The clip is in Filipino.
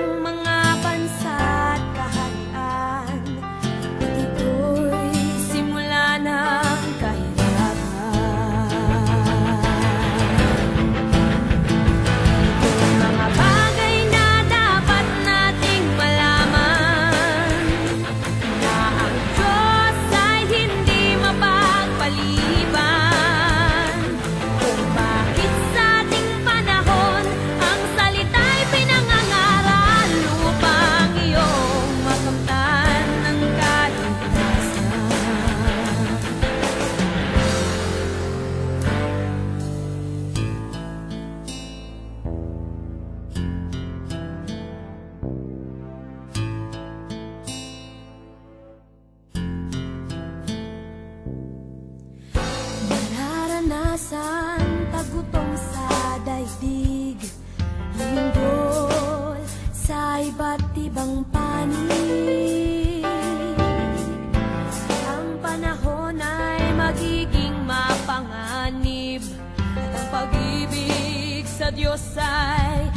mga bansa at kaharian. At ito'y simula ng kahirapan. Itong mga bagay na dapat nating malaman, na ang Diyos ay hindi mapagpaliban. Kung bakit sa ating panahon ang salita'y pinangangaral upang iyong makamtan ng kaligtasan. Nararanasan paggutom sa daigdig, luminggol sa iba't ibang panig. Ang panahon ay magiging mapanganib, at ang pag-ibig sa Diyos ay